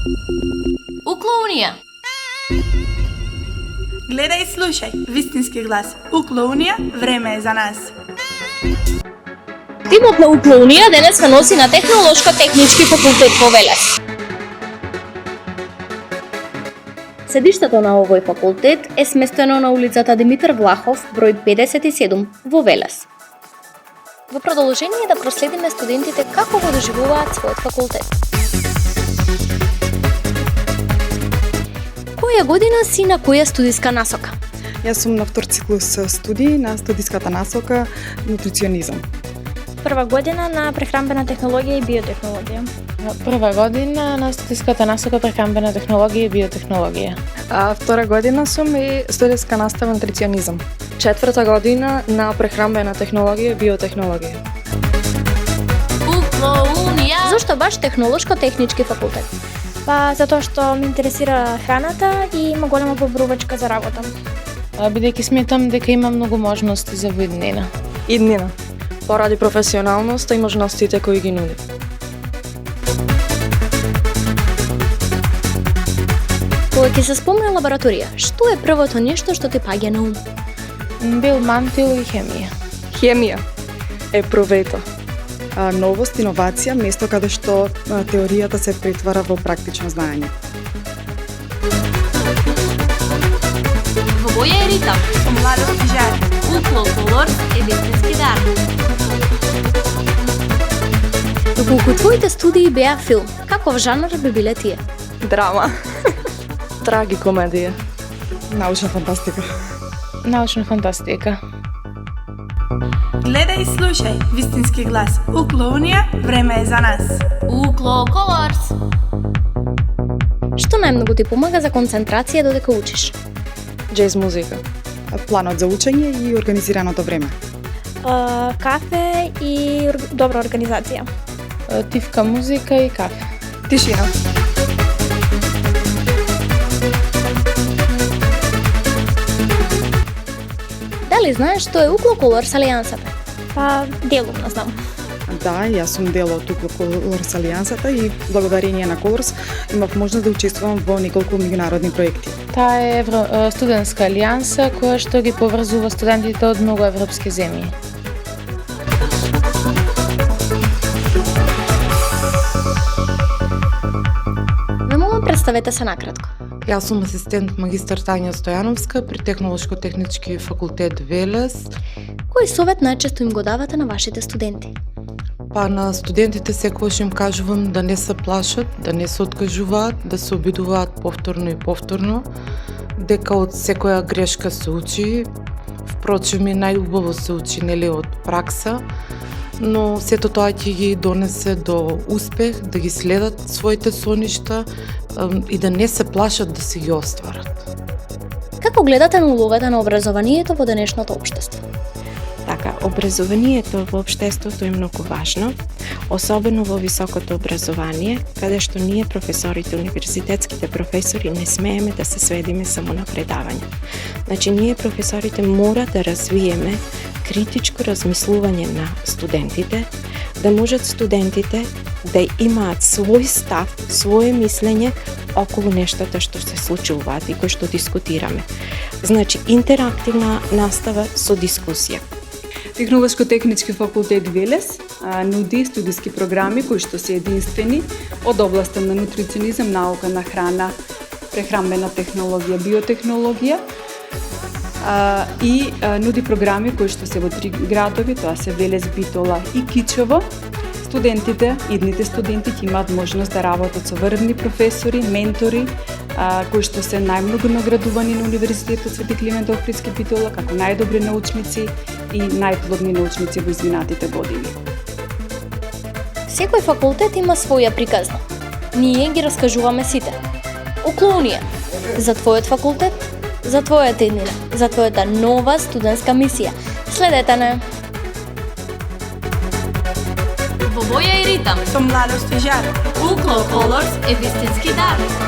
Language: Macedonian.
Укло-Унија. Гледај и слушај, вистински глас. Укло-Унија, време е за нас. Тимот на Укло-Унија денеска носи на Технолошко-технички факултет во Велес. Седиштето на овој факултет е сместено на улицата Димитар Влахов, број 57 во Велес. Во продолжение да проследиме студентите како го доживуваат својот факултет. Која година си на која студиска насока? Јас сум на втор циклус студии на студиската насока нутриционизам. Прва година на прехранбена технологија и биотехнологија. Прва година на студиската насока прехранбена технологија и биотехнологија. Втора година сум и студиска настава нутриционизам. Четврта година на прехранбена технологија и биотехнологија. Укло-Унија. Зошто баш Технолошко-технички факултет? Затоа што ме интересира храната и има голема побрувачка за работа. Бидејќи сметам дека има многу можности за воиднина. Иднина. Поради професионалноста и можностите кои ги нуди. Кога ќе се спомне лабораторија, што е првото нешто што ти паѓа на ум? Бил мантил и хемија. Хемија е првето. Новост, иновација, место каде што теоријата се претвара во практично знаење. Во боја е ритам. Со младост и жар. Укло-колор е вистински дар. Доколку твоите студии беа филм, каков жанр би биле тие? Драма. Трагикомедија. Научна фантастика. Научна фантастика. Гледај и слушај, вистински глас. Укло-Унија, време е за нас. Укло-колорс. Што најмногу ти помага за концентрација додека учиш? Джез музика. Планот за учење и организираното време. Кафе и добра организација. Тивка музика и кафе. Тишина. Дали знаеш што е Укло-колорс алијансата? Делумно знам. Да, јас сум дел од Колорс алијансата и благодарение на Колорс имав можност да учествувам во неколку меѓународни проекти. Таа е студентска алијанса која што ги поврзува студентите од многу европски земји. Ме молам, представете се накратко. Јас сум асистент магистар Тања Стојановска при Технолошко-технички факултет Велес. Кој совет најчесто им го давате на вашите студенти? На студентите секогаш им кажувам да не се плашат, да не се откажуваат, да се обидуваат повторно и повторно, дека од секоја грешка се учи. Впрочем, и најубаво се учи, нели, од пракса, но сето тоа ќе ги донесе до успех, да ги следат своите соништа и да не се плашат да се ги остварат. Како гледате на улогата на образованието во денешното општество? Така, образованието во општеството е многу важно, особено во високото образование, каде што ние професорите, универзитетските професори не смееме да се сведиме само на предавања. Значи, ние професорите мора да развиеме критичко размислување на студентите, да можат студентите да имаат свој став, свое мислење околу нештата што се случуваат и кои што дискутираме. Значи, интерактивна настава со дискусија. Технолошко-технички факултет Велес нуди студиски програми кои што се единствени од областа на нутриционизам, наука на храна, прехранбена технологија, биотехнологија и нуди програми кои што се во 3 градови, тоа се Велес, Битола и Кичево. Студентите, идните студенти ќе имаат можност да работат со врвни професори, ментори, кои што се најмногу наградувани на Универзитетот Свети Климент Охридски Битола како најдобри научници и најплодни научници во изминатите години. Секој факултет има своја приказна. Ние ги раскажуваме сите. Укло-Унија. За твојот факултет, за твојата иднина, за твојата нова студентска мисија. Следете не. Во боја и ритам. Со младост и жар. Укло-колорс е вистински дар.